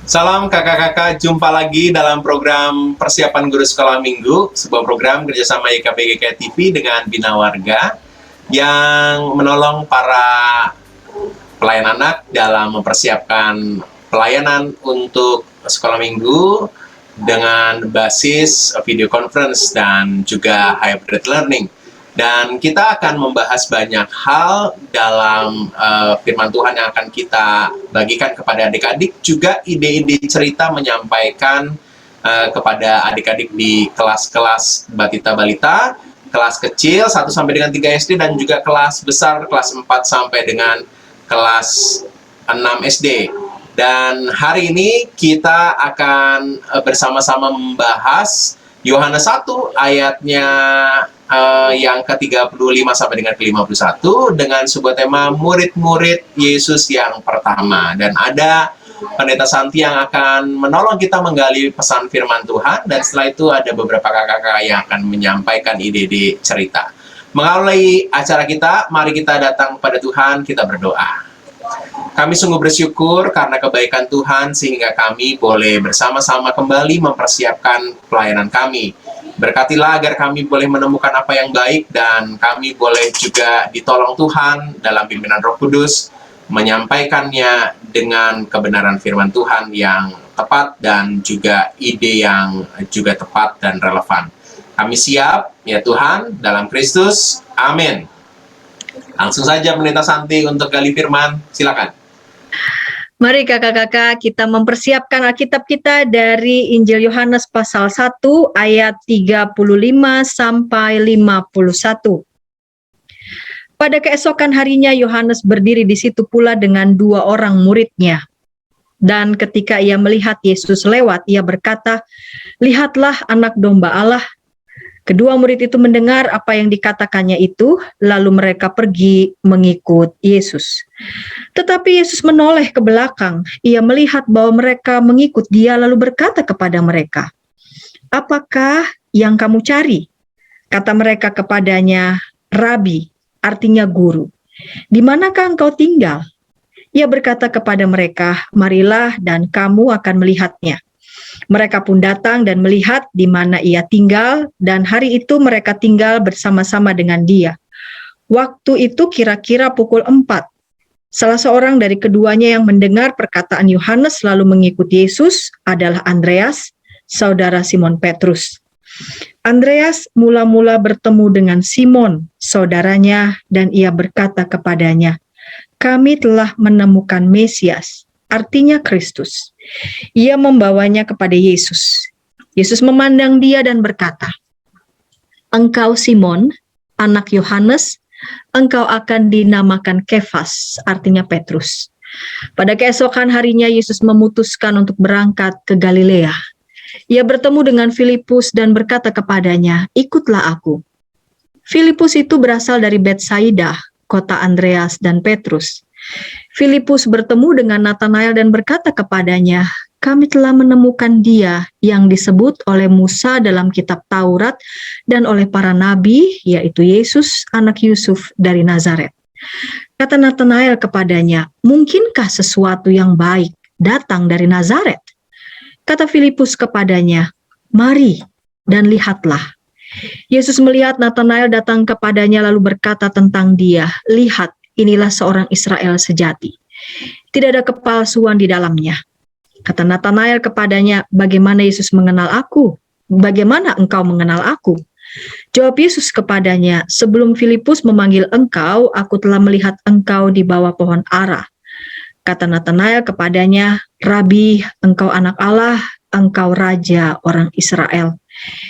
Salam kakak-kakak, jumpa lagi dalam program Persiapan Guru Sekolah Minggu, sebuah program kerjasama YKBGK TV dengan Bina Warga yang menolong para pelayan anak dalam mempersiapkan pelayanan untuk sekolah minggu dengan basis video conference dan juga hybrid learning. Dan kita akan membahas banyak hal dalam firman Tuhan yang akan kita bagikan kepada adik-adik, juga ide-ide cerita menyampaikan kepada adik-adik di kelas-kelas Batita Balita, kelas kecil 1 sampai dengan 3 SD, dan juga kelas besar kelas 4 sampai dengan kelas 6 SD. Dan hari ini kita akan bersama-sama membahas Yohanes 1 ayatnya yang ke-35 sampai dengan ke-51 dengan sebuah tema murid-murid Yesus yang pertama. Dan ada Pendeta Santi yang akan menolong kita menggali pesan firman Tuhan, dan setelah itu ada beberapa kakak-kakak yang akan menyampaikan ide-ide cerita. Mengawali acara kita, mari kita datang kepada Tuhan, kita berdoa. Kami sungguh bersyukur karena kebaikan Tuhan sehingga kami boleh bersama-sama kembali mempersiapkan pelayanan kami. Berkatilah agar kami boleh menemukan apa yang baik, dan kami boleh juga ditolong Tuhan dalam pimpinan Roh Kudus menyampaikannya dengan kebenaran firman Tuhan yang tepat dan juga ide yang juga tepat dan relevan. Kami siap ya Tuhan dalam Kristus. Amin. Langsung saja Pendeta Santi untuk gali firman, silakan. Mari kakak-kakak kita mempersiapkan Alkitab kita dari Injil Yohanes pasal 1 ayat 35 sampai 51. Pada keesokan harinya Yohanes berdiri di situ pula dengan 2 orang muridnya. Dan ketika ia melihat Yesus lewat, ia berkata, "Lihatlah anak domba Allah." Kedua murid itu mendengar apa yang dikatakannya itu, lalu mereka pergi mengikut Yesus. Tetapi Yesus menoleh ke belakang. Ia melihat bahwa mereka mengikut dia, lalu berkata kepada mereka, "Apakah yang kamu cari?" Kata mereka kepadanya, "Rabi," artinya guru, "di manakah engkau tinggal?" Ia berkata kepada mereka, "Marilah dan kamu akan melihatnya." Mereka pun datang dan melihat di mana ia tinggal, dan hari itu mereka tinggal bersama-sama dengan dia. Waktu itu kira-kira pukul 4. Salah seorang dari keduanya yang mendengar perkataan Yohanes lalu mengikut Yesus adalah Andreas, saudara Simon Petrus. Andreas mula-mula bertemu dengan Simon, saudaranya, dan ia berkata kepadanya, "Kami telah menemukan Mesias," artinya Kristus. Ia membawanya kepada Yesus. Yesus memandang dia dan berkata, "Engkau Simon, anak Yohanes, engkau akan dinamakan Kefas," artinya Petrus. Pada keesokan harinya Yesus memutuskan untuk berangkat ke Galilea. Ia bertemu dengan Filipus dan berkata kepadanya, "Ikutlah aku." Filipus itu berasal dari Betsaida, kota Andreas dan Petrus. Filipus bertemu dengan Natanael dan berkata kepadanya, "Kami telah menemukan dia yang disebut oleh Musa dalam kitab Taurat dan oleh para nabi, yaitu Yesus, anak Yusuf dari Nazaret." Kata Natanael kepadanya, "Mungkinkah sesuatu yang baik datang dari Nazaret?" Kata Filipus kepadanya, "Mari dan lihatlah." Yesus melihat Natanael datang kepadanya lalu berkata tentang dia, "Lihat, inilah seorang Israel sejati. Tidak ada kepalsuan di dalamnya." Kata Natanael kepadanya, "Bagaimana Yesus mengenal aku? Bagaimana engkau mengenal aku?" Jawab Yesus kepadanya, "Sebelum Filipus memanggil engkau, aku telah melihat engkau di bawah pohon ara." Kata Natanael kepadanya, "Rabi, engkau anak Allah, engkau raja orang Israel."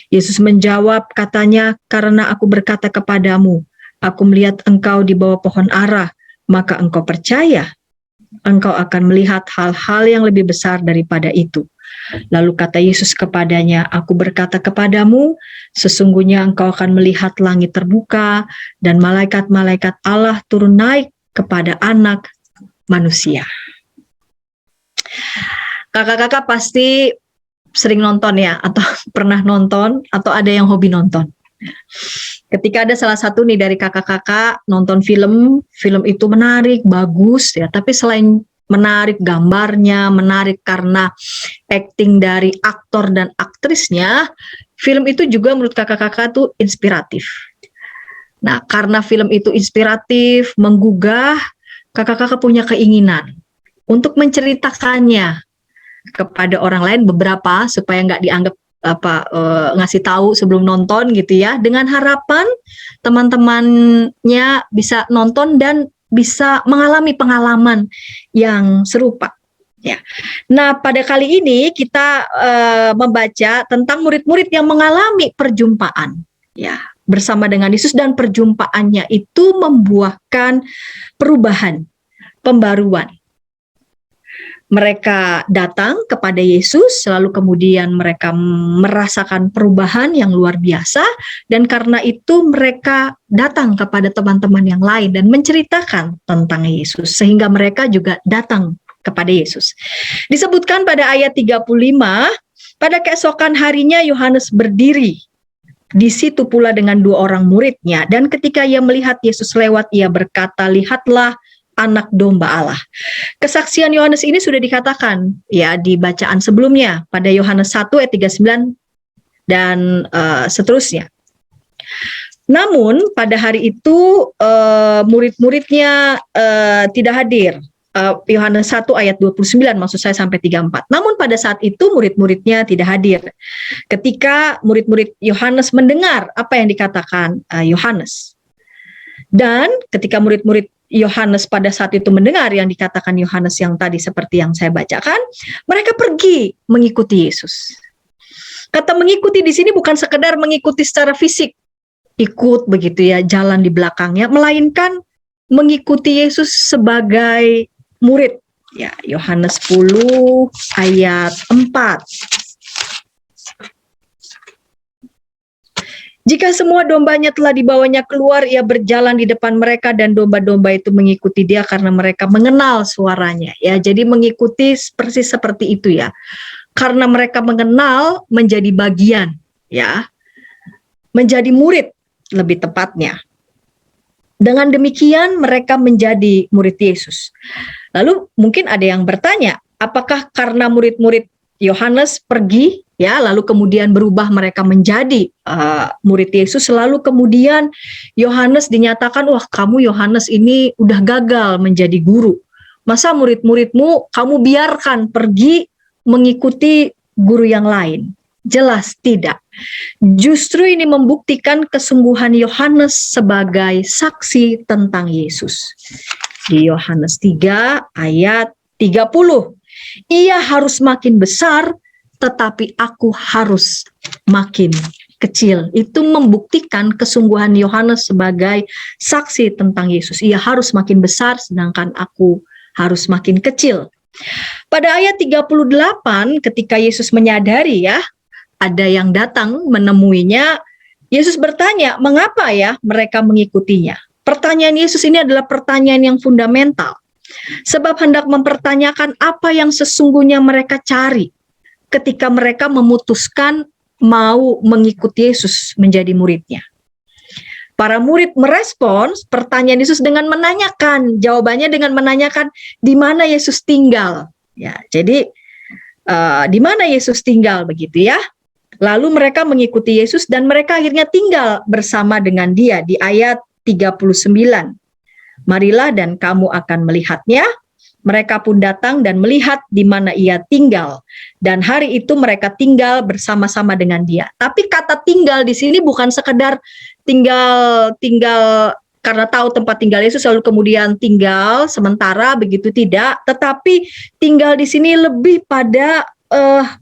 Yesus menjawab katanya, "Karena aku berkata kepadamu, aku melihat engkau di bawah pohon ara, maka engkau percaya. Engkau akan melihat hal-hal yang lebih besar daripada itu." Lalu kata Yesus kepadanya, "Aku berkata kepadamu, sesungguhnya engkau akan melihat langit terbuka dan malaikat-malaikat Allah turun naik kepada anak manusia." Kakak-kakak pasti sering nonton ya, atau pernah nonton, atau ada yang hobi nonton. Ketika ada salah satu nih dari kakak-kakak nonton film itu menarik, bagus ya, tapi selain menarik gambarnya, menarik karena acting dari aktor dan aktrisnya, film itu juga menurut kakak-kakak tuh inspiratif. Nah, karena film itu inspiratif, menggugah, kakak-kakak punya keinginan untuk menceritakannya kepada orang lain beberapa supaya nggak dianggap ngasih tahu sebelum nonton gitu ya, dengan harapan teman-temannya bisa nonton dan bisa mengalami pengalaman yang serupa ya. Nah, pada kali ini kita membaca tentang murid-murid yang mengalami perjumpaan ya bersama dengan Yesus, dan perjumpaannya itu membuahkan perubahan, pembaruan. Mereka datang kepada Yesus, lalu kemudian mereka merasakan perubahan yang luar biasa, dan karena itu mereka datang kepada teman-teman yang lain dan menceritakan tentang Yesus, sehingga mereka juga datang kepada Yesus. Disebutkan pada ayat 35, pada keesokan harinya Yohanes berdiri di situ pula dengan 2 orang muridnya, dan ketika ia melihat Yesus lewat, ia berkata, "Lihatlah Anak Domba Allah." Kesaksian Yohanes ini sudah dikatakan ya di bacaan sebelumnya pada Yohanes 1 ayat 39 dan seterusnya. Namun pada hari itu murid-muridnya tidak hadir. Yohanes 1 ayat 29 maksud saya sampai 34. Namun pada saat itu murid-muridnya tidak hadir. Ketika murid-murid Yohanes mendengar apa yang dikatakan Yohanes. Dan ketika murid-murid Yohanes pada saat itu mendengar yang dikatakan Yohanes yang tadi seperti yang saya bacakan, mereka pergi mengikuti Yesus. Kata mengikuti di sini bukan sekedar mengikuti secara fisik, ikut begitu ya, jalan di belakangnya, melainkan mengikuti Yesus sebagai murid. Ya, Yohanes 10 ayat 4. Jika semua dombanya telah dibawanya keluar, ia berjalan di depan mereka dan domba-domba itu mengikuti dia karena mereka mengenal suaranya. Ya, jadi mengikuti persis seperti itu ya. Karena mereka mengenal, menjadi bagian, ya. Menjadi murid lebih tepatnya. Dengan demikian mereka menjadi murid Yesus. Lalu mungkin ada yang bertanya, apakah karena murid-murid Yohanes pergi ya, lalu kemudian berubah mereka menjadi murid Yesus, lalu kemudian Yohanes dinyatakan, wah kamu Yohanes ini udah gagal menjadi guru. Masa murid-muridmu kamu biarkan pergi mengikuti guru yang lain? Jelas tidak. Justru ini membuktikan kesungguhan Yohanes sebagai saksi tentang Yesus. Di Yohanes 3 ayat 30. Ia harus makin besar, tetapi aku harus makin kecil. Itu membuktikan kesungguhan Yohanes sebagai saksi tentang Yesus. Ia harus makin besar, sedangkan aku harus makin kecil. Pada ayat 38, ketika Yesus menyadari ya, ada yang datang menemuinya, Yesus bertanya, mengapa ya mereka mengikutinya? Pertanyaan Yesus ini adalah pertanyaan yang fundamental. Sebab hendak mempertanyakan apa yang sesungguhnya mereka cari ketika mereka memutuskan mau mengikuti Yesus menjadi muridnya. Para murid merespons pertanyaan Yesus dengan menanyakan, jawabannya dengan menanyakan di mana Yesus tinggal. Ya, jadi di mana Yesus tinggal begitu ya. Lalu mereka mengikuti Yesus dan mereka akhirnya tinggal bersama dengan dia di ayat 39. Marilah dan kamu akan melihatnya. Mereka pun datang dan melihat di mana ia tinggal. Dan hari itu mereka tinggal bersama-sama dengan dia. Tapi kata tinggal di sini bukan sekedar tinggal karena tahu tempat tinggal Yesus lalu kemudian tinggal sementara begitu, tidak. Tetapi tinggal di sini lebih pada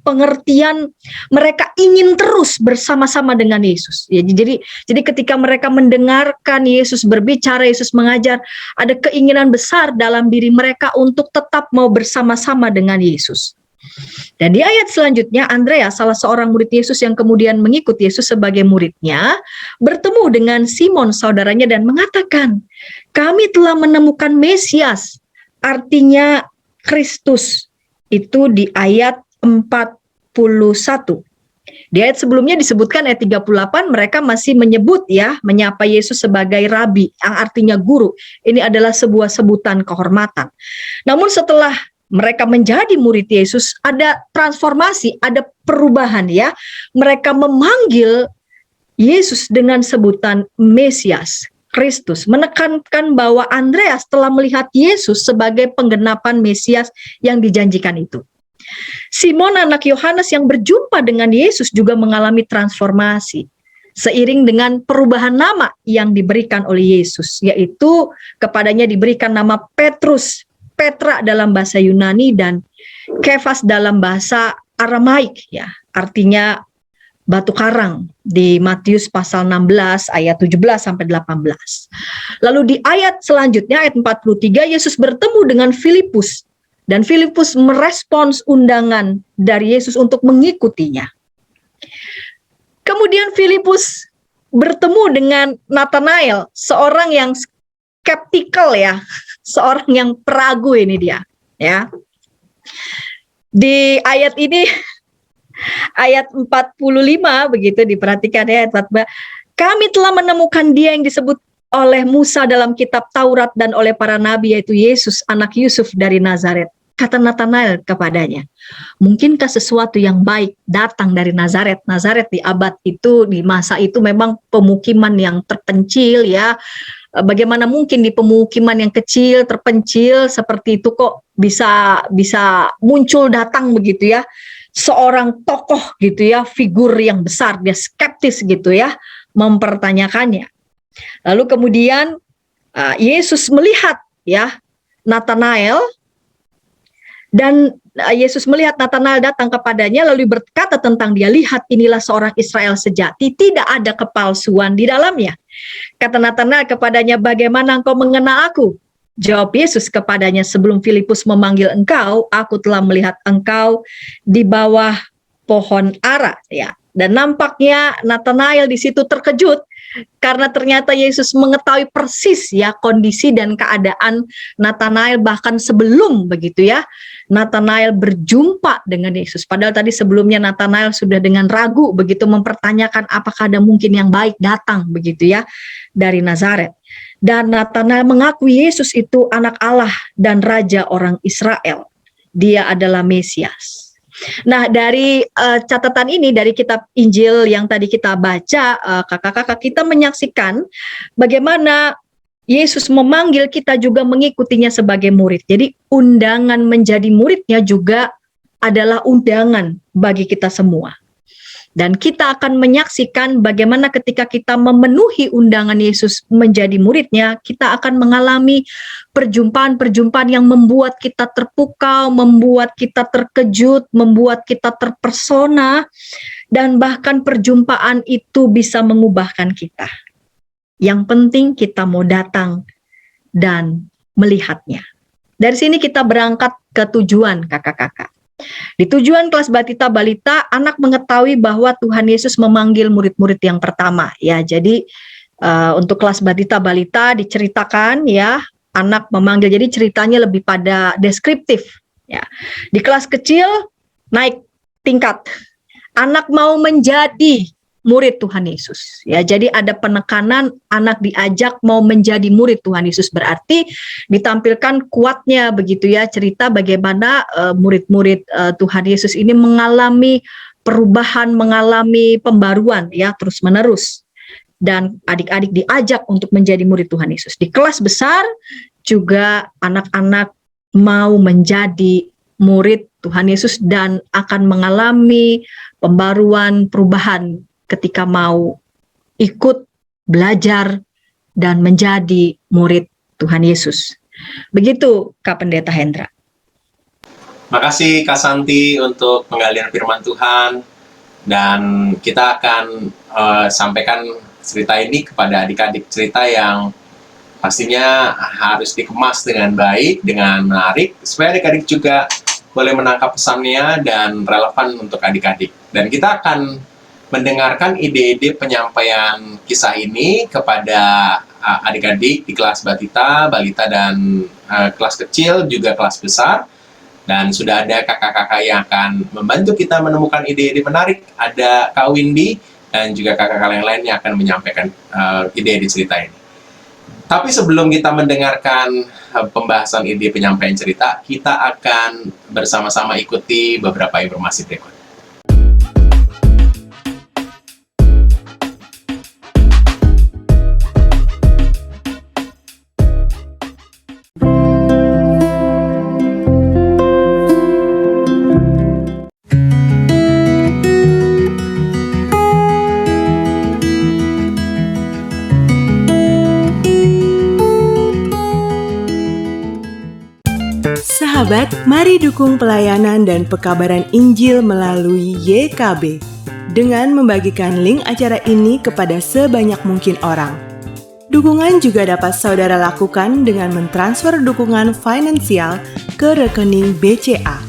pengertian mereka ingin terus bersama-sama dengan Yesus. Ya, jadi ketika mereka mendengarkan Yesus berbicara, Yesus mengajar, ada keinginan besar dalam diri mereka untuk tetap mau bersama-sama dengan Yesus. Dan di ayat selanjutnya, Andreas, salah seorang murid Yesus yang kemudian mengikuti Yesus sebagai muridnya, bertemu dengan Simon saudaranya dan mengatakan, kami telah menemukan Mesias, artinya Kristus. Itu di ayat 41. Di ayat sebelumnya disebutkan ayat 38 mereka masih menyebut ya, menyapa Yesus sebagai rabi yang artinya guru. Ini adalah sebuah sebutan kehormatan. Namun setelah mereka menjadi murid Yesus, ada transformasi, ada perubahan ya. Mereka memanggil Yesus dengan sebutan Mesias, Kristus, menekankan bahwa Andreas telah melihat Yesus sebagai penggenapan Mesias yang dijanjikan itu. Simon anak Yohanes yang berjumpa dengan Yesus juga mengalami transformasi seiring dengan perubahan nama yang diberikan oleh Yesus, yaitu kepadanya diberikan nama Petrus, Petra dalam bahasa Yunani, dan Kefas dalam bahasa Aramaik ya, artinya batu karang di Matius pasal 16 ayat 17 sampai 18. Lalu di ayat selanjutnya ayat 43 Yesus bertemu dengan Filipus dan Filipus merespons undangan dari Yesus untuk mengikutinya. Kemudian Filipus bertemu dengan Nathanael, seorang yang skeptikal ya, seorang yang peragu ini dia ya. Di ayat ini ayat 45 begitu diperhatikan ya, ayat 45. Kami telah menemukan dia yang disebut oleh Musa dalam kitab Taurat dan oleh para nabi, yaitu Yesus anak Yusuf dari Nazaret. Kata Nathanael kepadanya, mungkinkah sesuatu yang baik datang dari Nazaret? Nazaret di abad itu, di masa itu memang pemukiman yang terpencil ya. Bagaimana mungkin di pemukiman yang kecil, terpencil seperti itu kok bisa muncul datang begitu ya, seorang tokoh gitu ya, figur yang besar. Dia skeptis gitu ya, mempertanyakannya. Lalu kemudian Yesus melihat ya Nathanael, dan Yesus melihat Nathanael datang kepadanya lalu berkata tentang dia, lihat inilah seorang Israel sejati, tidak ada kepalsuan di dalamnya. Kata Nathanael kepadanya, bagaimana engkau mengenal aku? Jawab Yesus kepadanya, sebelum Filipus memanggil engkau, aku telah melihat engkau di bawah pohon ara ya. Dan nampaknya Nathanael di situ terkejut karena ternyata Yesus mengetahui persis ya kondisi dan keadaan Nathanael bahkan sebelum begitu ya Nathanael berjumpa dengan Yesus. Padahal tadi sebelumnya Nathanael sudah dengan ragu begitu mempertanyakan apakah ada mungkin yang baik datang begitu ya dari Nazaret. Dan Nathanael mengakui Yesus itu anak Allah dan raja orang Israel. Dia adalah Mesias. Nah, dari catatan ini, dari kitab Injil yang tadi kita baca, kakak-kakak, kita menyaksikan bagaimana Yesus memanggil kita juga mengikutinya sebagai murid. Jadi undangan menjadi muridnya juga adalah undangan bagi kita semua. Dan kita akan menyaksikan bagaimana ketika kita memenuhi undangan Yesus menjadi muridnya, kita akan mengalami perjumpaan-perjumpaan yang membuat kita terpukau, membuat kita terkejut, membuat kita terpersona, dan bahkan perjumpaan itu bisa mengubahkan kita. Yang penting kita mau datang dan melihatnya. Dari sini kita berangkat ke tujuan kakak-kakak. Di tujuan kelas Batita Balita, anak mengetahui bahwa Tuhan Yesus memanggil murid-murid yang pertama. Ya, jadi untuk kelas Batita Balita diceritakan ya, anak memanggil. Jadi ceritanya lebih pada deskriptif. Ya, di kelas kecil naik tingkat, anak mau menjadi murid Tuhan Yesus. Ya, jadi ada penekanan anak diajak mau menjadi murid Tuhan Yesus, berarti ditampilkan kuatnya begitu ya cerita bagaimana murid-murid Tuhan Yesus ini mengalami perubahan, mengalami pembaruan ya terus-menerus. Dan adik-adik diajak untuk menjadi murid Tuhan Yesus. Di kelas besar juga anak-anak mau menjadi murid Tuhan Yesus dan akan mengalami pembaruan, perubahan ketika mau ikut belajar dan menjadi murid Tuhan Yesus. Begitu Kak Pendeta Hendra. Makasih Kak Santi untuk penggalian firman Tuhan, dan kita akan sampaikan cerita ini kepada adik-adik, cerita yang pastinya harus dikemas dengan baik, dengan menarik, supaya adik-adik juga boleh menangkap pesannya dan relevan untuk adik-adik. Dan kita akan mendengarkan ide-ide penyampaian kisah ini kepada adik-adik di kelas Batita, Balita, dan kelas kecil, juga kelas besar. Dan sudah ada kakak-kakak yang akan membantu kita menemukan ide-ide menarik. Ada Kak Windy dan juga kakak-kakak yang lain yang akan menyampaikan ide-ide cerita ini. Tapi sebelum kita mendengarkan pembahasan ide penyampaian cerita, kita akan bersama-sama ikuti beberapa informasi berikut. Sahabat, mari dukung pelayanan dan pekabaran Injil melalui YKB dengan membagikan link acara ini kepada sebanyak mungkin orang. Dukungan juga dapat saudara lakukan dengan mentransfer dukungan finansial ke rekening BCA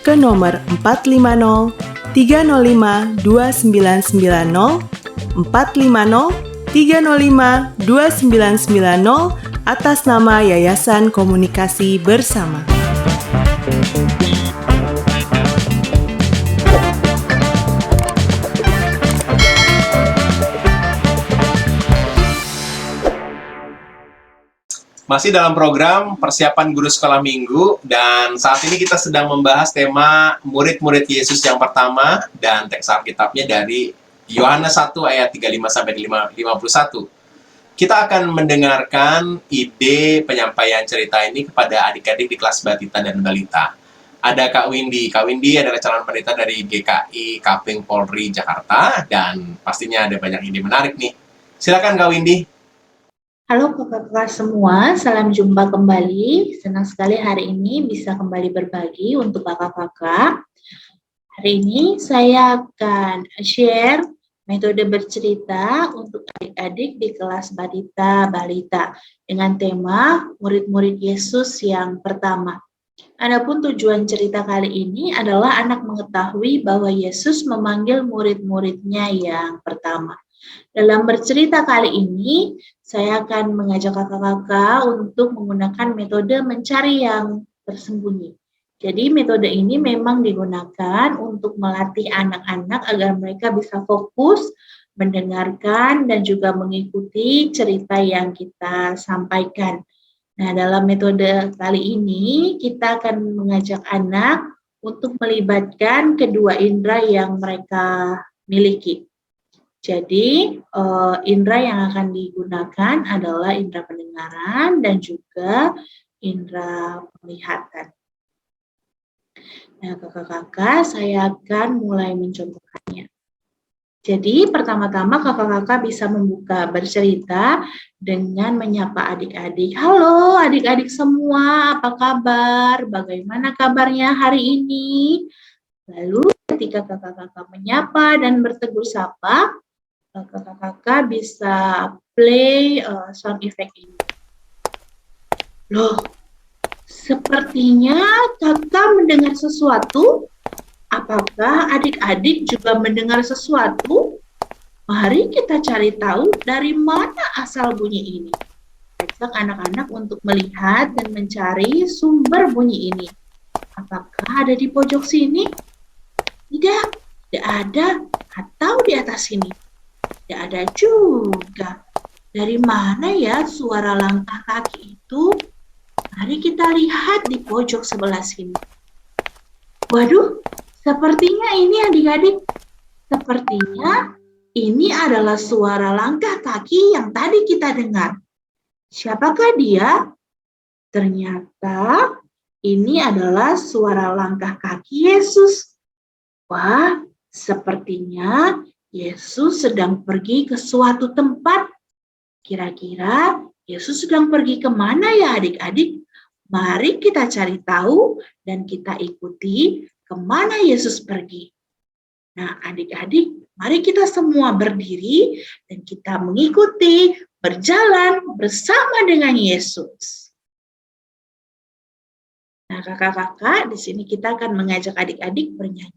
ke nomor 450 305 2990 450 305 2990 atas nama Yayasan Komunikasi Bersama. Masih dalam program persiapan guru sekolah minggu, dan saat ini kita sedang membahas tema murid-murid Yesus yang pertama, dan teks Alkitabnya dari Yohanes 1 ayat 35-51. Kita akan mendengarkan ide penyampaian cerita ini kepada adik-adik di kelas Batita dan Balita. Ada Kak Windy. Kak Windy adalah calon pendeta dari GKI Kaping Polri Jakarta, dan pastinya ada banyak ide menarik nih. Silakan Kak Windy. Halo kakak-kakak semua, salam jumpa kembali. Senang sekali hari ini bisa kembali berbagi untuk kakak-kakak. Hari ini saya akan share metode bercerita untuk adik-adik di kelas Batita Balita dengan tema murid-murid Yesus yang pertama. Adapun tujuan cerita kali ini adalah anak mengetahui bahwa Yesus memanggil murid-muridnya yang pertama. Dalam bercerita kali ini, saya akan mengajak kakak-kakak untuk menggunakan metode mencari yang tersembunyi. Jadi metode ini memang digunakan untuk melatih anak-anak agar mereka bisa fokus, mendengarkan, dan juga mengikuti cerita yang kita sampaikan. Nah, dalam metode kali ini, kita akan mengajak anak untuk melibatkan kedua indera yang mereka miliki. Jadi, indera yang akan digunakan adalah indera pendengaran dan juga indera penglihatan. Nah, kakak-kakak, saya akan mulai mencontohkannya. Jadi, pertama-tama kakak-kakak bisa membuka bercerita dengan menyapa adik-adik. Halo adik-adik semua, apa kabar? Bagaimana kabarnya hari ini? Lalu, ketika kakak-kakak menyapa dan bertegur sapa, kakak-kakak bisa play sound effect ini. Loh, sepertinya kakak mendengar sesuatu. Apakah adik-adik juga mendengar sesuatu? Mari kita cari tahu dari mana asal bunyi ini. Ajak anak-anak untuk melihat dan mencari sumber bunyi ini. Apakah ada di pojok sini? Tidak ada. Atau di atas sini? Tidak ada juga. Dari mana ya suara langkah kaki itu? Mari kita lihat di pojok sebelah sini. Waduh, sepertinya ini adik-adik. Sepertinya ini adalah suara langkah kaki yang tadi kita dengar. Siapakah dia? Ternyata ini adalah suara langkah kaki Yesus. Wah, sepertinya Yesus sedang pergi ke suatu tempat. Kira-kira Yesus sedang pergi kemana ya adik-adik? Mari kita cari tahu dan kita ikuti kemana Yesus pergi. Nah adik-adik, mari kita semua berdiri dan kita mengikuti berjalan bersama dengan Yesus. Nah kakak-kakak, di sini kita akan mengajak adik-adik bernyanyi.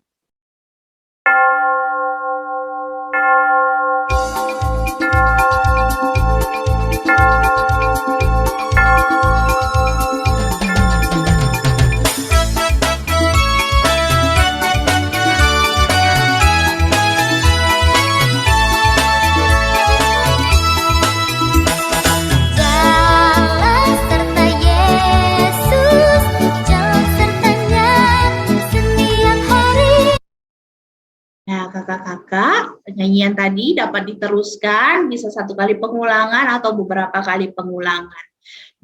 nyanyian tadi dapat diteruskan, bisa 1 kali pengulangan atau beberapa kali pengulangan.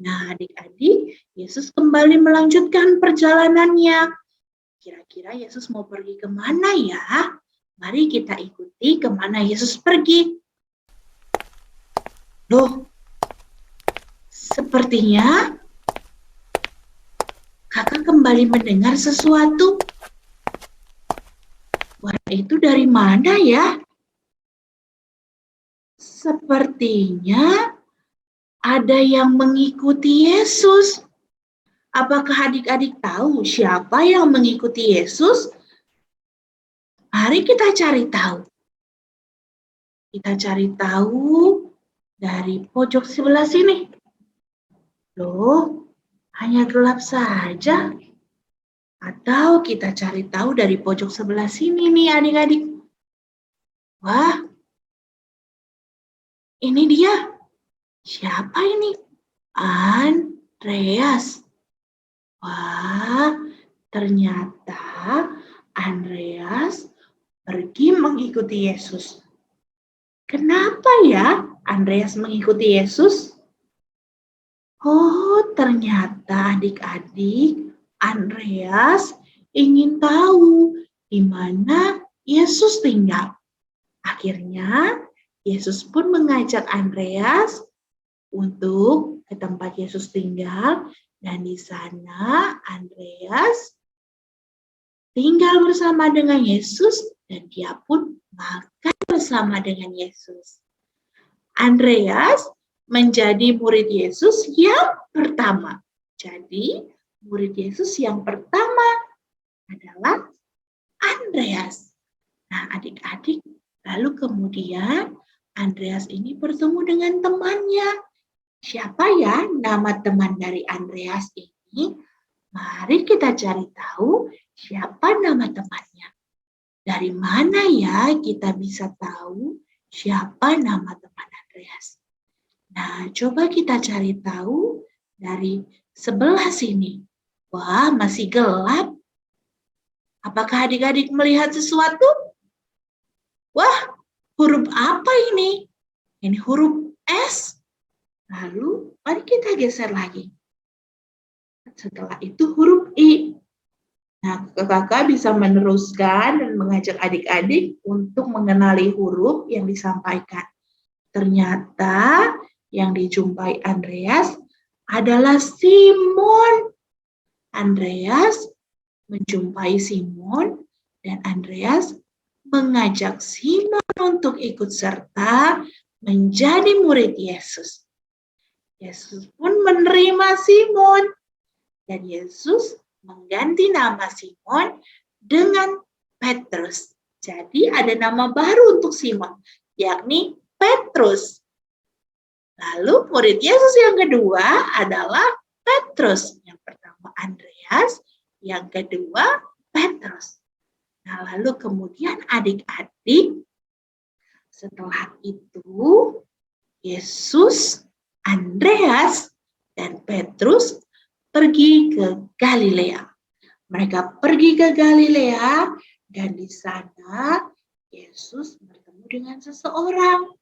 Nah, adik-adik, Yesus kembali melanjutkan perjalanannya. Kira-kira Yesus mau pergi kemana ya? Mari kita ikuti kemana Yesus pergi. Loh, sepertinya kakak kembali mendengar sesuatu. Suara itu dari mana ya? Sepertinya ada yang mengikuti Yesus. Apakah adik-adik tahu siapa yang mengikuti Yesus? Mari kita cari tahu. Kita cari tahu dari pojok sebelah sini. Loh, hanya gelap saja. Atau kita cari tahu dari pojok sebelah sini nih adik-adik. Wah, ini dia. Siapa ini? Andreas. Wah, ternyata Andreas pergi mengikuti Yesus. Kenapa ya Andreas mengikuti Yesus? Oh, ternyata adik-adik Andreas ingin tahu di mana Yesus tinggal. Akhirnya, Yesus pun mengajak Andreas untuk ke tempat Yesus tinggal, dan di sana Andreas tinggal bersama dengan Yesus dan dia pun makan bersama dengan Yesus. Andreas menjadi murid Yesus yang pertama. Jadi, murid Yesus yang pertama adalah Andreas. Nah, adik-adik, lalu kemudian Andreas ini bertemu dengan temannya. Siapa ya nama teman dari Andreas ini? Mari kita cari tahu siapa nama temannya. Dari mana ya kita bisa tahu siapa nama teman Andreas? Nah, coba kita cari tahu dari sebelah sini. Wah, masih gelap. Apakah adik-adik melihat sesuatu? Wah, huruf apa ini? Ini huruf S. Lalu, mari kita geser lagi. Setelah itu huruf I. Nah, kakak bisa meneruskan dan mengajak adik-adik untuk mengenali huruf yang disampaikan. Ternyata yang dijumpai Andreas adalah Simon. Andreas menjumpai Simon dan Andreas mengajak Simon untuk ikut serta menjadi murid Yesus. Yesus pun menerima Simon dan Yesus mengganti nama Simon dengan Petrus. Jadi ada nama baru untuk Simon, yakni Petrus. Lalu murid Yesus yang kedua adalah Petrus. Yang pertama Andreas, yang kedua Petrus. Nah, lalu kemudian adik-adik, setelah itu Yesus, Andreas, dan Petrus pergi ke Galilea. Mereka pergi ke Galilea dan di sana Yesus bertemu dengan seseorang.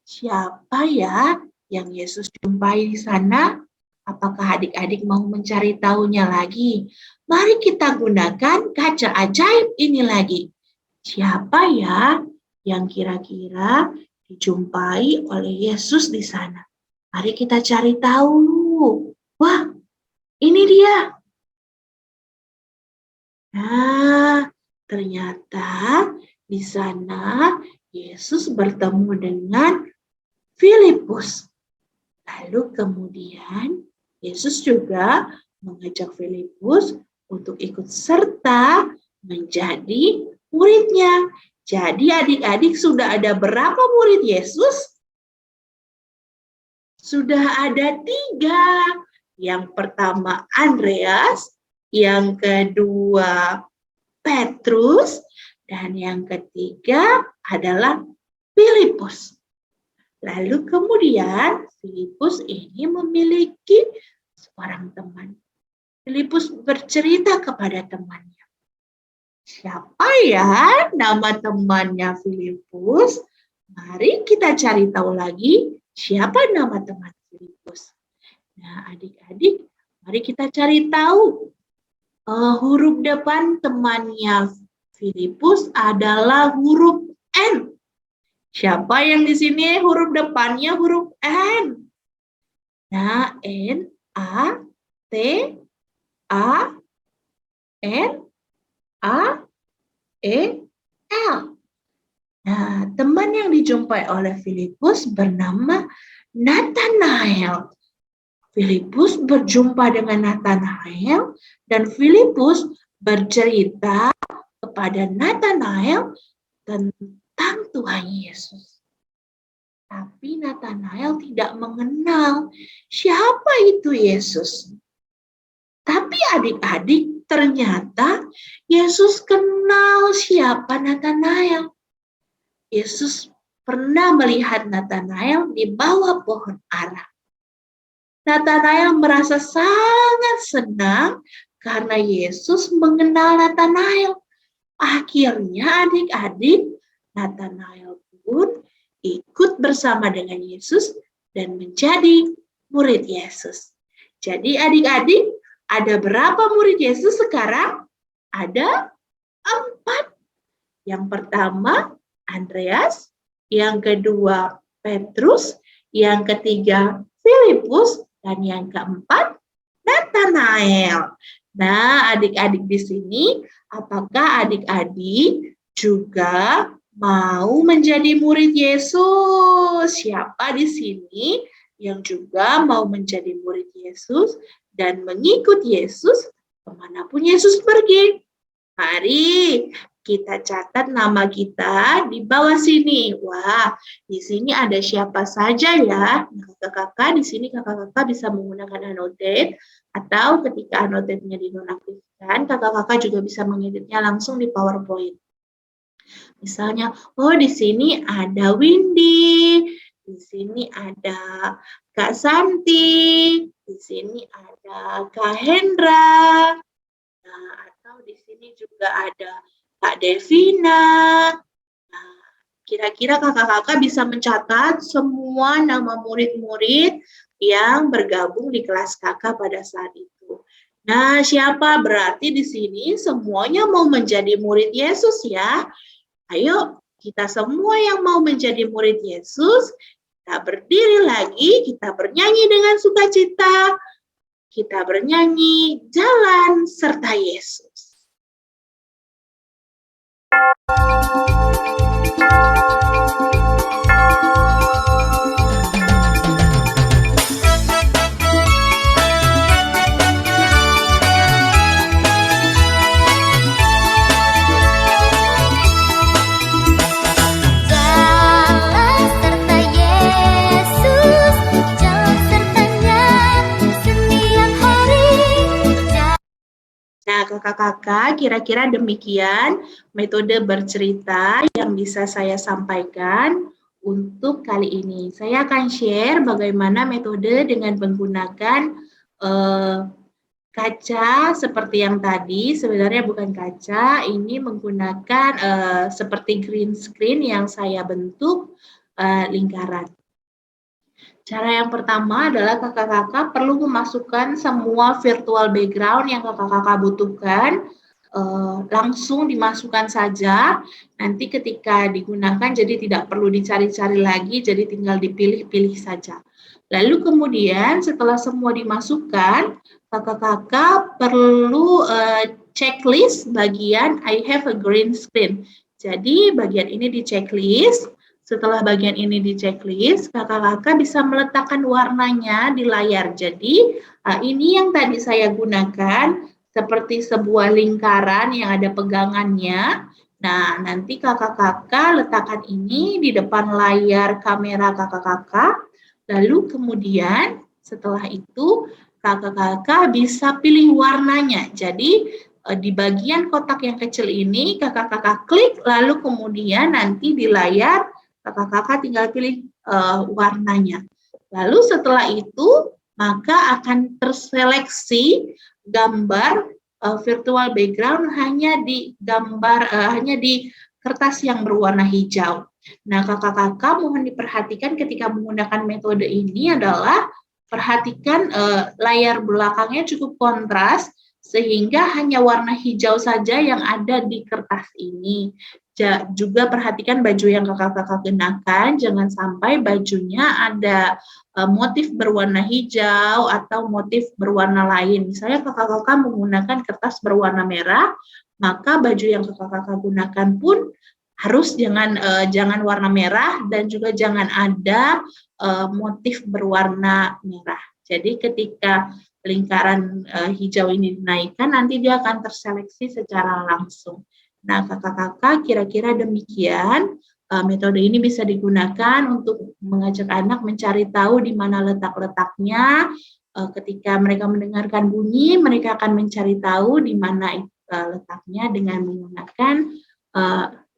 Siapa ya yang Yesus jumpai di sana? Apakah adik-adik mau mencari tahunya lagi? Mari kita gunakan kaca ajaib ini lagi. Siapa ya yang kira-kira dijumpai oleh Yesus di sana? Mari kita cari tahu. Wah, ini dia. Nah, ternyata di sana Yesus bertemu dengan Filipus. Lalu kemudian Yesus juga mengajak Filipus untuk ikut serta menjadi muridnya. Jadi adik-adik sudah ada berapa murid Yesus? Sudah ada 3. Yang pertama Andreas, yang kedua Petrus, dan yang ketiga adalah Filipus. Lalu kemudian Filipus ini memiliki seorang teman. Filipus bercerita kepada temannya. Siapa ya nama temannya Filipus? Mari kita cari tahu lagi siapa nama teman Filipus. Nah, adik-adik, mari kita cari tahu. Huruf depan temannya Filipus adalah huruf N. Siapa yang di sini huruf depannya huruf N? Nah, N, A, T, A, N, A, E, L. Nah, teman yang dijumpai oleh Filipus bernama Nathanael. Filipus berjumpa dengan Nathanael dan Filipus bercerita kepada Nathanael tentang Tuhan Yesus. Tapi Nathanael tidak mengenal siapa itu Yesus. Tapi adik-adik, ternyata Yesus kenal siapa Nathanael. Yesus pernah melihat Nathanael di bawah pohon ara. Nathanael merasa sangat senang karena Yesus mengenal Nathanael. Akhirnya adik-adik, Nathanael pun ikut bersama dengan Yesus dan menjadi murid Yesus. Jadi adik-adik, ada berapa murid Yesus sekarang? Ada 4. Yang pertama, Andreas. Yang kedua, Petrus. Yang ketiga, Filipus. Dan yang keempat, Nathanael. Nah, adik-adik di sini, apakah adik-adik juga mau menjadi murid Yesus? Siapa di sini yang juga mau menjadi murid Yesus dan mengikut Yesus kemanapun Yesus pergi? Mari kita catat nama kita di bawah sini. Wah, di sini ada siapa saja ya? Kakak-kakak, di sini kakak-kakak bisa menggunakan annotate atau ketika annotate-nya dinonaktifkan, kakak-kakak juga bisa mengeditnya langsung di PowerPoint. Misalnya, oh di sini ada Windy, di sini ada Kak Santi, di sini ada Kak Hendra, nah, atau di sini juga ada Kak Devina. Nah, kira-kira kakak-kakak bisa mencatat semua nama murid-murid yang bergabung di kelas kakak pada saat itu. Nah, siapa? Berarti di sini semuanya mau menjadi murid Yesus ya. Ayo, kita semua yang mau menjadi murid Yesus, kita berdiri lagi, kita bernyanyi dengan sukacita. Kita bernyanyi jalan serta Yesus. Nah, kakak-kakak, kira-kira demikian metode bercerita yang bisa saya sampaikan untuk kali ini. Saya akan share bagaimana metode dengan menggunakan kaca seperti yang tadi. Sebenarnya bukan kaca, ini menggunakan seperti green screen yang saya bentuk lingkaran. Cara yang pertama adalah kakak-kakak perlu memasukkan semua virtual background yang kakak-kakak butuhkan, langsung dimasukkan saja, nanti ketika digunakan jadi tidak perlu dicari-cari lagi, jadi tinggal dipilih-pilih saja. Lalu kemudian setelah semua dimasukkan, kakak-kakak perlu checklist bagian I have a green screen. Jadi bagian ini di checklist. Setelah bagian ini di checklist, kakak-kakak bisa meletakkan warnanya di layar. Jadi, ini yang tadi saya gunakan seperti sebuah lingkaran yang ada pegangannya. Nah, nanti kakak-kakak letakkan ini di depan layar kamera kakak-kakak. Lalu kemudian setelah itu, kakak-kakak bisa pilih warnanya. Jadi, di bagian kotak yang kecil ini, kakak-kakak klik, lalu kemudian nanti di layar, kakak-kakak tinggal pilih warnanya. Lalu setelah itu, maka akan terseleksi gambar virtual background hanya di gambar, hanya di kertas yang berwarna hijau. Nah, kakak-kakak mohon diperhatikan ketika menggunakan metode ini adalah perhatikan layar belakangnya cukup kontras sehingga hanya warna hijau saja yang ada di kertas ini. Juga perhatikan baju yang kakak-kakak kenakan, jangan sampai bajunya ada motif berwarna hijau atau motif berwarna lain. Misalnya kakak-kakak menggunakan kertas berwarna merah, maka baju yang kakak-kakak gunakan pun harus jangan warna merah dan juga jangan ada motif berwarna merah. Jadi ketika lingkaran hijau ini dinaikkan, nanti dia akan terseleksi secara langsung. Nah, kakak-kakak kira-kira demikian metode ini bisa digunakan untuk mengajak anak mencari tahu di mana letak-letaknya. Ketika mereka mendengarkan bunyi, mereka akan mencari tahu di mana letaknya dengan menggunakan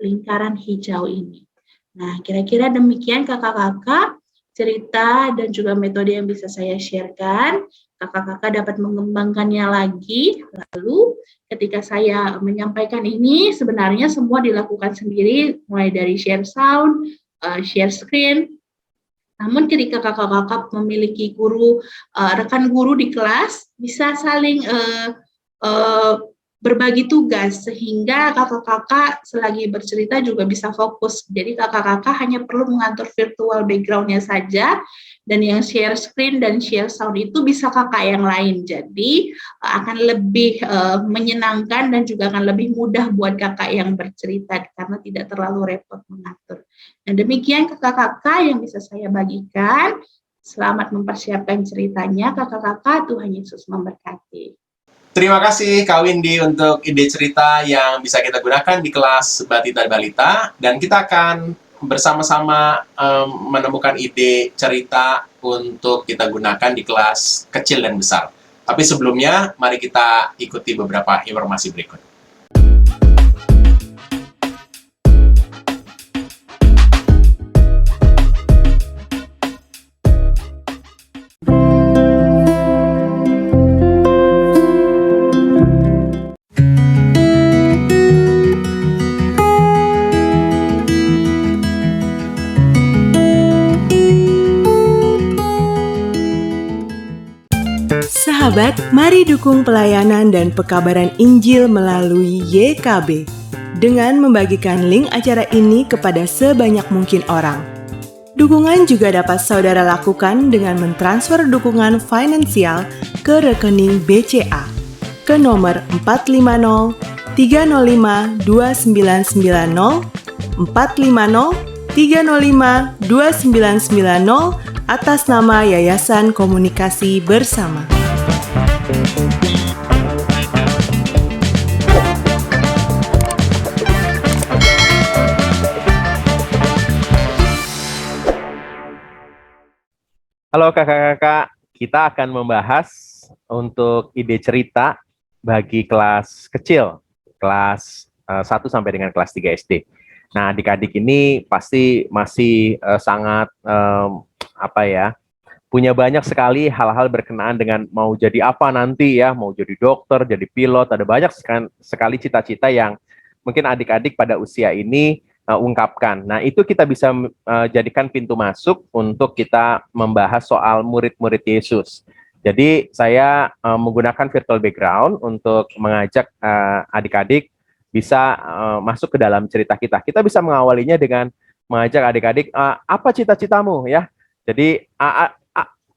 lingkaran hijau ini. Nah, kira-kira demikian kakak-kakak cerita dan juga metode yang bisa saya sharekan. Kakak-kakak dapat mengembangkannya lagi. Lalu ketika saya menyampaikan ini, sebenarnya semua dilakukan sendiri, mulai dari share sound, share screen. Namun ketika kakak-kakak memiliki rekan guru di kelas, bisa saling berbagi tugas sehingga kakak-kakak selagi bercerita juga bisa fokus. Jadi kakak-kakak hanya perlu mengatur virtual background-nya saja, dan yang share screen dan share sound itu bisa kakak yang lain. Jadi akan lebih menyenangkan dan juga akan lebih mudah buat kakak yang bercerita karena tidak terlalu repot mengatur. Nah, demikian kakak-kakak yang bisa saya bagikan. Selamat mempersiapkan ceritanya kakak-kakak. Tuhan Yesus memberkati. Terima kasih Kak Windy untuk ide cerita yang bisa kita gunakan di kelas Batita Balita, dan kita akan bersama-sama menemukan ide cerita untuk kita gunakan di kelas kecil dan besar. Tapi sebelumnya, mari kita ikuti beberapa informasi berikut. Sahabat, mari dukung pelayanan dan pekabaran Injil melalui YKB dengan membagikan link acara ini kepada sebanyak mungkin orang. Dukungan juga dapat saudara lakukan dengan mentransfer dukungan finansial ke rekening BCA ke nomor 450 305 2990 450 305 2990 atas nama Yayasan Komunikasi Bersama. Halo kakak-kakak, kita akan membahas untuk ide cerita bagi kelas kecil, kelas 1 sampai dengan kelas 3 SD. Nah, adik-adik ini pasti masih sangat punya banyak sekali hal-hal berkenaan dengan mau jadi apa nanti ya, mau jadi dokter, jadi pilot, ada banyak sekali cita-cita yang mungkin adik-adik pada usia ini ungkapkan. Nah, itu kita bisa jadikan pintu masuk untuk kita membahas soal murid-murid Yesus. Jadi, saya menggunakan virtual background untuk mengajak adik-adik bisa masuk ke dalam cerita kita. Kita bisa mengawalinya dengan mengajak adik-adik, apa cita-citamu ya? Jadi,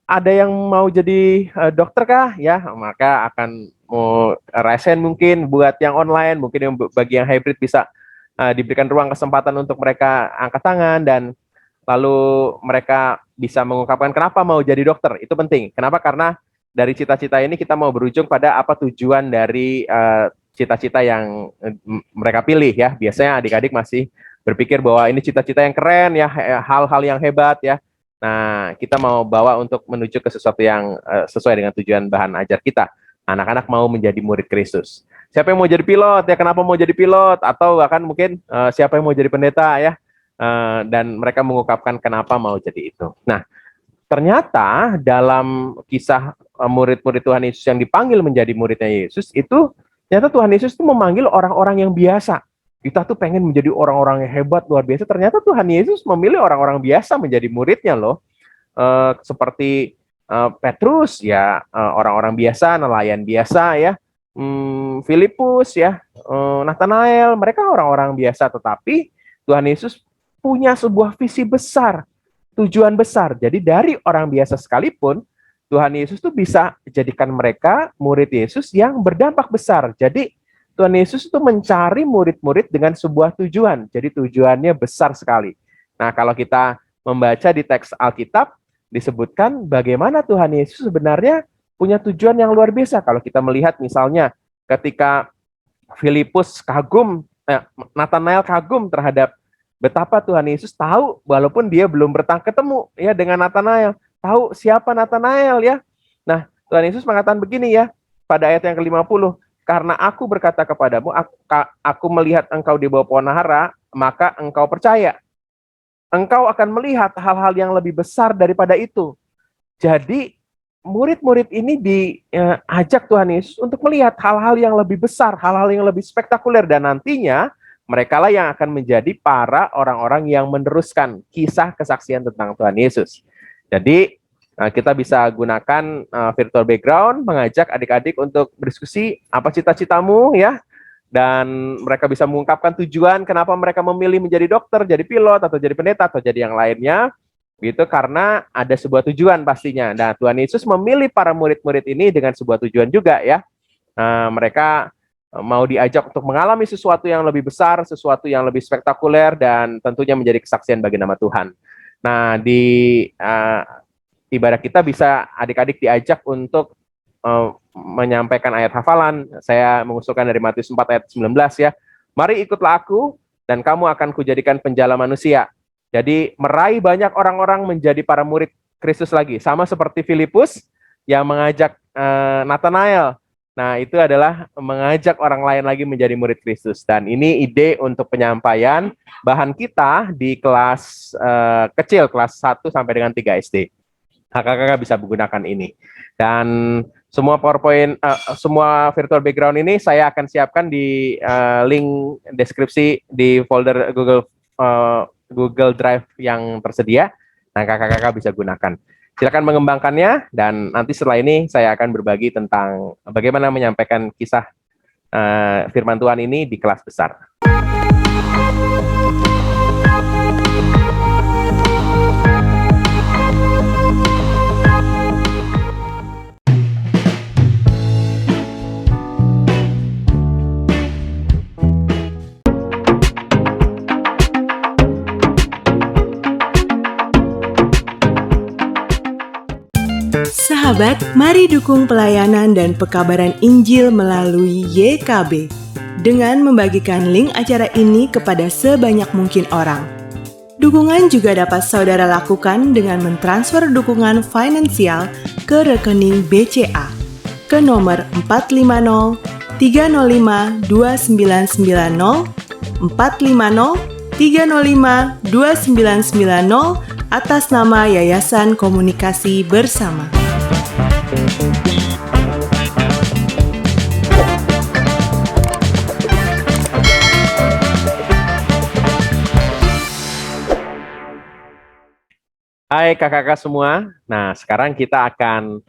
ada yang mau jadi dokter kah? Ya, maka akan mau resen mungkin buat yang online, mungkin yang bagi yang hybrid bisa diberikan ruang kesempatan untuk mereka angkat tangan, dan lalu mereka bisa mengungkapkan kenapa mau jadi dokter. Itu penting. Kenapa? Karena dari cita-cita ini kita mau berujung pada apa tujuan dari cita-cita yang mereka pilih ya. Biasanya adik-adik masih berpikir bahwa ini cita-cita yang keren ya, hal-hal yang hebat ya. Nah, kita mau bawa untuk menuju ke sesuatu yang sesuai dengan tujuan bahan ajar kita. Anak-anak mau menjadi murid Kristus. Siapa yang mau jadi pilot ya, kenapa mau jadi pilot, atau bahkan mungkin siapa yang mau jadi pendeta ya, dan mereka mengungkapkan kenapa mau jadi itu. Nah, ternyata dalam kisah murid-murid Tuhan Yesus yang dipanggil menjadi muridnya Yesus itu Ternyata Tuhan Yesus itu memanggil orang-orang yang biasa. Kita tuh pengen menjadi orang-orang yang hebat, luar biasa. Ternyata Tuhan Yesus memilih orang-orang biasa menjadi muridnya loh. Seperti Petrus, ya orang-orang biasa, nelayan biasa ya. Filipus ya, Nathanael, mereka orang-orang biasa. Tetapi Tuhan Yesus punya sebuah visi besar, tujuan besar. Jadi dari orang biasa sekalipun, Tuhan Yesus tuh bisa jadikan mereka murid Yesus yang berdampak besar. Jadi Tuhan Yesus itu mencari murid-murid dengan sebuah tujuan. Jadi tujuannya besar sekali. Nah, kalau kita membaca di teks Alkitab, disebutkan bagaimana Tuhan Yesus sebenarnya punya tujuan yang luar biasa. Kalau kita melihat misalnya ketika Filipus kagum, Nathanael kagum terhadap betapa Tuhan Yesus tahu, walaupun dia belum ketemu ya dengan Nathanael, tahu siapa Nathanael ya. Nah, Tuhan Yesus mengatakan begini ya, pada ayat yang ke-50, karena aku berkata kepadamu, aku melihat engkau di bawah pohon ara, maka engkau percaya. Engkau akan melihat hal-hal yang lebih besar daripada itu. Jadi, murid-murid ini diajak Tuhan Yesus untuk melihat hal-hal yang lebih besar, hal-hal yang lebih spektakuler, dan nantinya mereka lah yang akan menjadi para orang-orang yang meneruskan kisah kesaksian tentang Tuhan Yesus. Jadi, kita bisa gunakan virtual background, mengajak adik-adik untuk berdiskusi apa cita-citamu ya, dan mereka bisa mengungkapkan tujuan kenapa mereka memilih menjadi dokter, jadi pilot, atau jadi pendeta, atau jadi yang lainnya, gitu, karena ada sebuah tujuan pastinya. Nah, Tuhan Yesus memilih para murid-murid ini dengan sebuah tujuan juga ya. Mereka mau diajak untuk mengalami sesuatu yang lebih besar, sesuatu yang lebih spektakuler, dan tentunya menjadi kesaksian bagi nama Tuhan. Nah, di ibadah kita bisa adik-adik diajak untuk menyampaikan ayat hafalan. Saya mengusulkan dari Matius 4 ayat 19 ya. Mari ikutlah aku dan kamu akan kujadikan penjala manusia. Jadi meraih banyak orang-orang menjadi para murid Kristus lagi. Sama seperti Filipus yang mengajak Nathanael. Nah, itu adalah mengajak orang lain lagi menjadi murid Kristus. Dan ini ide untuk penyampaian bahan kita di kelas kecil, kelas 1 sampai dengan 3 SD. Kakak-kakak bisa menggunakan ini. Dan semua PowerPoint, semua virtual background ini saya akan siapkan di link deskripsi di folder Google Drive yang tersedia. Nah, kakak-kakak bisa gunakan. Silakan mengembangkannya, dan nanti setelah ini saya akan berbagi tentang bagaimana menyampaikan kisah firman Tuhan ini di kelas besar. Sahabat, mari dukung pelayanan dan pekabaran Injil melalui YKB dengan membagikan link acara ini kepada sebanyak mungkin orang. Dukungan juga dapat saudara lakukan dengan mentransfer dukungan finansial ke rekening BCA ke nomor 450 305 2990 450 305 2990 atas nama Yayasan Komunikasi Bersama. Hai kakak-kakak semua. Nah, sekarang kita akan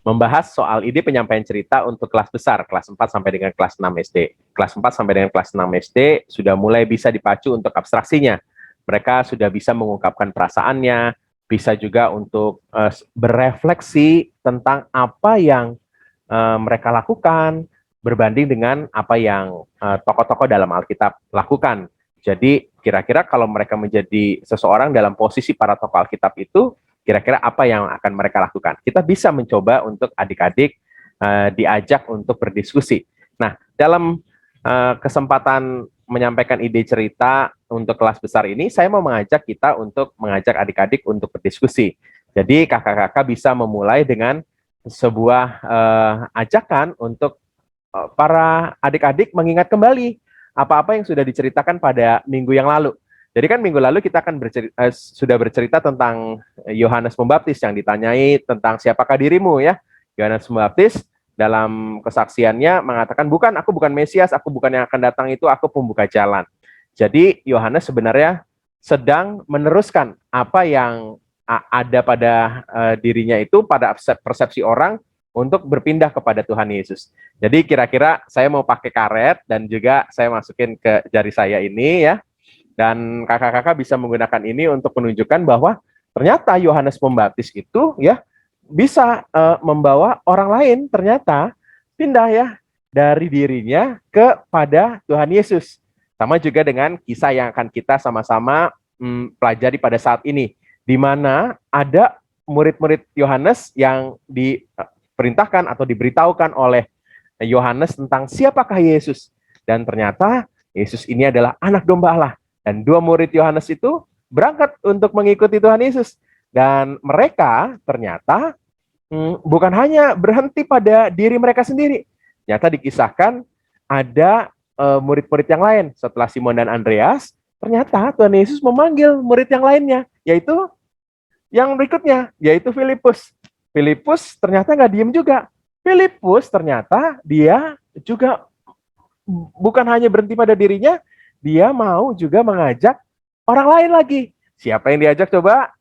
membahas soal ide penyampaian cerita untuk kelas besar, kelas 4 sampai dengan kelas 6 SD. Kelas 4 sampai dengan kelas 6 SD sudah mulai bisa dipacu untuk abstraksinya. Mereka sudah bisa mengungkapkan perasaannya, bisa juga untuk berefleksi tentang apa yang mereka lakukan, berbanding dengan apa yang tokoh-tokoh dalam Alkitab lakukan. Jadi, kira-kira kalau mereka menjadi seseorang dalam posisi para tokoh Alkitab itu, kira-kira apa yang akan mereka lakukan? Kita bisa mencoba untuk adik-adik diajak untuk berdiskusi. Nah, dalam kesempatan menyampaikan ide cerita untuk kelas besar ini, saya mau mengajak kita untuk mengajak adik-adik untuk berdiskusi. Jadi kakak-kakak bisa memulai dengan sebuah ajakan untuk para adik-adik mengingat kembali apa-apa yang sudah diceritakan pada minggu yang lalu. Jadi kan minggu lalu kita akan sudah bercerita tentang Yohanes Pembaptis yang ditanyai tentang siapakah dirimu ya. Yohanes Pembaptis dalam kesaksiannya mengatakan, bukan, aku bukan Mesias, aku bukan yang akan datang itu, aku pembuka jalan. Jadi Yohanes sebenarnya sedang meneruskan apa yang ada pada dirinya itu, pada persepsi orang untuk berpindah kepada Tuhan Yesus. Jadi kira-kira saya mau pakai karet dan juga saya masukin ke jari saya ini ya. Dan kakak-kakak bisa menggunakan ini untuk menunjukkan bahwa ternyata Yohanes Pembaptis itu ya bisa membawa orang lain ternyata pindah ya dari dirinya kepada Tuhan Yesus. Sama juga dengan kisah yang akan kita sama-sama pelajari pada saat ini, di mana ada murid-murid Yohanes yang diperintahkan atau diberitahukan oleh Yohanes tentang siapakah Yesus. Dan ternyata Yesus ini adalah anak domba Allah. Dan dua murid Yohanes itu berangkat untuk mengikuti Tuhan Yesus. Dan mereka ternyata bukan hanya berhenti pada diri mereka sendiri. Ternyata dikisahkan ada murid-murid yang lain. Setelah Simon dan Andreas, ternyata Tuhan Yesus memanggil murid yang lainnya, yaitu yang berikutnya, yaitu Filipus. Filipus ternyata nggak diem juga. Filipus ternyata dia juga bukan hanya berhenti pada dirinya, dia mau juga mengajak orang lain lagi. Siapa yang diajak coba?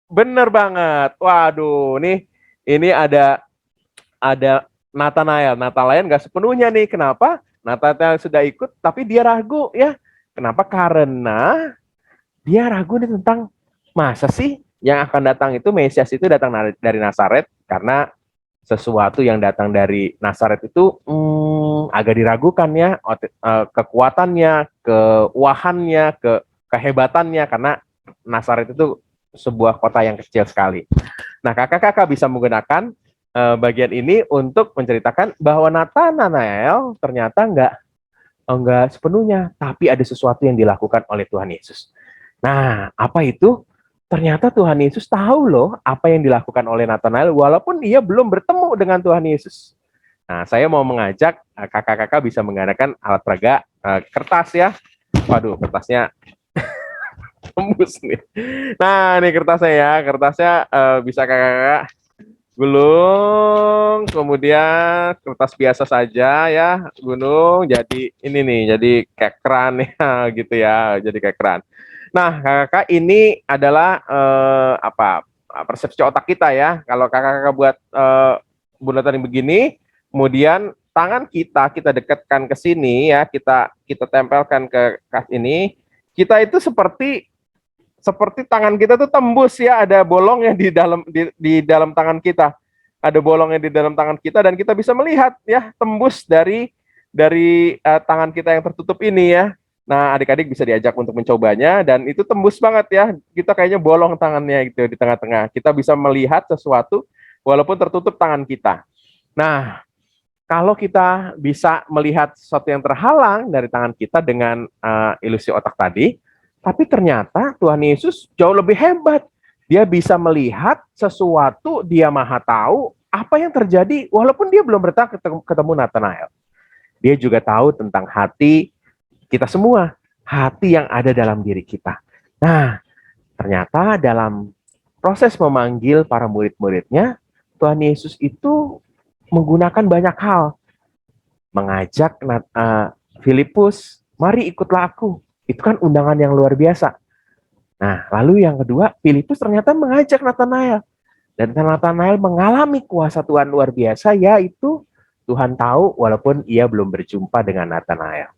Bener banget. Waduh, ini ada Nathanael. Nathanael nggak sepenuhnya nih. Kenapa? Nathanael sudah ikut, tapi dia ragu ya. Kenapa? Karena dia ragu nih tentang masa sih yang akan datang itu, Mesias itu datang dari Nazaret, karena sesuatu yang datang dari Nazaret itu agak diragukan ya, kekuatannya, kewahannya, kehebatannya, karena Nazaret itu sebuah kota yang kecil sekali. Nah, kakak-kakak bisa menggunakan bagian ini untuk menceritakan bahwa Nathanael ternyata enggak sepenuhnya, tapi ada sesuatu yang dilakukan oleh Tuhan Yesus. Nah, apa itu? Ternyata Tuhan Yesus tahu loh apa yang dilakukan oleh Nathanael walaupun ia belum bertemu dengan Tuhan Yesus. Nah, saya mau mengajak kakak-kakak bisa menggunakan alat peraga kertas ya. Waduh, kertasnya tembus nih. Nah, ini kertasnya ya. Kertasnya bisa kakak-kakak gulung, kemudian kertas biasa saja ya, gunung, jadi ini nih, jadi kayak keran ya, gitu ya, jadi kayak keran. Nah, kakak ini adalah persepsi otak kita ya. Kalau kakak-kakak buat bulatan yang begini, kemudian tangan kita dekatkan ke sini ya, kita tempelkan ke kas ini, kita itu seperti tangan kita tuh tembus ya, ada bolongnya di dalam tangan kita. Ada bolongnya di dalam tangan kita dan kita bisa melihat ya, tembus dari tangan kita yang tertutup ini ya. Nah, adik-adik bisa diajak untuk mencobanya dan itu tembus banget ya. Kita kayaknya bolong tangannya gitu di tengah-tengah. Kita bisa melihat sesuatu walaupun tertutup tangan kita. Nah, kalau kita bisa melihat sesuatu yang terhalang dari tangan kita dengan ilusi otak tadi, tapi ternyata Tuhan Yesus jauh lebih hebat. Dia bisa melihat sesuatu, dia maha tahu apa yang terjadi walaupun dia belum pernah ketemu Nathanael. Dia juga tahu tentang hati kita semua, hati yang ada dalam diri kita. Nah, ternyata dalam proses memanggil para murid-muridnya, Tuhan Yesus itu menggunakan banyak hal. Mengajak Filipus, mari ikutlah aku. Itu kan undangan yang luar biasa. Nah, lalu yang kedua, Filipus ternyata mengajak Nathanael. Dan Nathanael mengalami kuasa Tuhan luar biasa, yaitu Tuhan tahu walaupun ia belum berjumpa dengan Nathanael.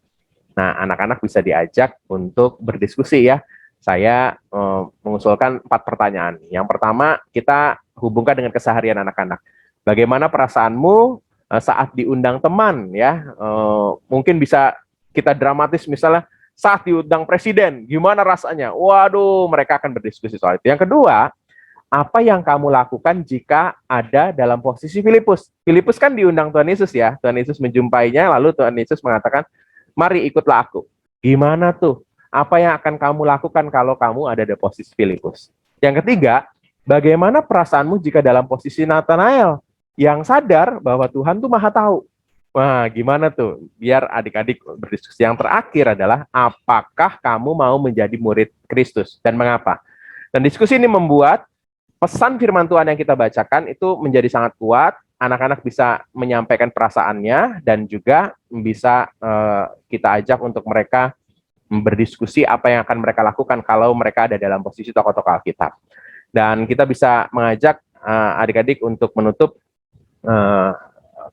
Nah, anak-anak bisa diajak untuk berdiskusi ya. Saya mengusulkan 4 pertanyaan. Yang pertama, kita hubungkan dengan keseharian anak-anak. Bagaimana perasaanmu saat diundang teman ya? Mungkin bisa kita dramatis misalnya, saat diundang presiden, gimana rasanya? Waduh, mereka akan berdiskusi soal itu. Yang kedua, apa yang kamu lakukan jika ada dalam posisi Filipus? Filipus kan diundang Tuhan Yesus ya. Tuhan Yesus menjumpainya, lalu Tuhan Yesus mengatakan, mari ikutlah aku. Gimana tuh? Apa yang akan kamu lakukan kalau kamu ada di posisi Filipus? Yang ketiga, bagaimana perasaanmu jika dalam posisi Nathanael yang sadar bahwa Tuhan tuh maha tahu? Wah, gimana tuh? Biar adik-adik berdiskusi. Yang terakhir adalah, apakah kamu mau menjadi murid Kristus? Dan mengapa? Dan diskusi ini membuat pesan firman Tuhan yang kita bacakan itu menjadi sangat kuat, anak-anak bisa menyampaikan perasaannya dan juga bisa kita ajak untuk mereka berdiskusi apa yang akan mereka lakukan kalau mereka ada dalam posisi tokoh-tokoh Alkitab. Dan kita bisa mengajak adik-adik untuk menutup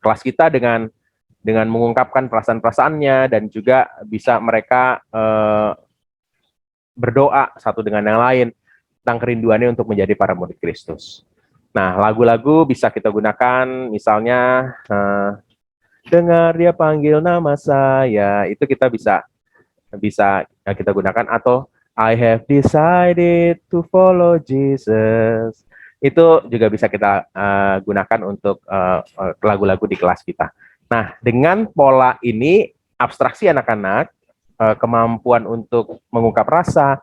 kelas kita dengan mengungkapkan perasaan-perasaannya dan juga bisa mereka berdoa satu dengan yang lain tentang kerinduannya untuk menjadi para murid Kristus. Nah, lagu-lagu bisa kita gunakan, misalnya dengar dia panggil nama saya, itu kita bisa kita gunakan, atau I have decided to follow Jesus. Itu juga bisa kita gunakan untuk lagu-lagu di kelas kita. Nah, dengan pola ini, abstraksi anak-anak, kemampuan untuk mengungkap rasa,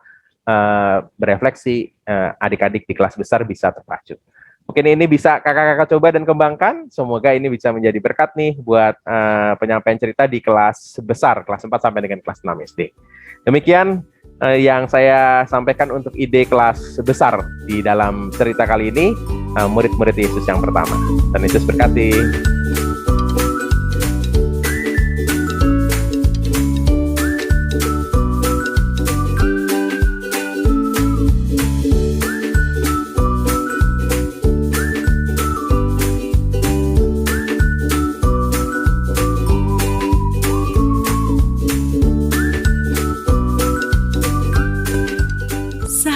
berefleksi, adik-adik di kelas besar bisa terpacu. Mungkin ini bisa kakak-kakak coba dan kembangkan. Semoga ini bisa menjadi berkat nih buat penyampaian cerita di kelas besar, kelas 4 sampai dengan kelas 6 SD. Demikian yang saya sampaikan untuk ide kelas besar di dalam cerita kali ini, murid-murid Yesus yang pertama. Dan Yesus berkati.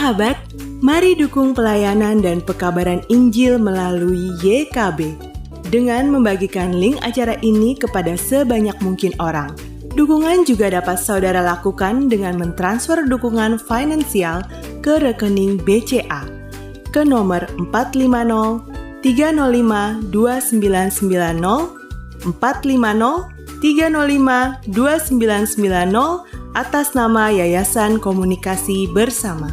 Sahabat, mari dukung pelayanan dan pekabaran Injil melalui YKB dengan membagikan link acara ini kepada sebanyak mungkin orang. Dukungan juga dapat saudara lakukan dengan mentransfer dukungan finansial ke rekening BCA ke nomor 450 305 2990 450 305 2990 atas nama Yayasan Komunikasi Bersama.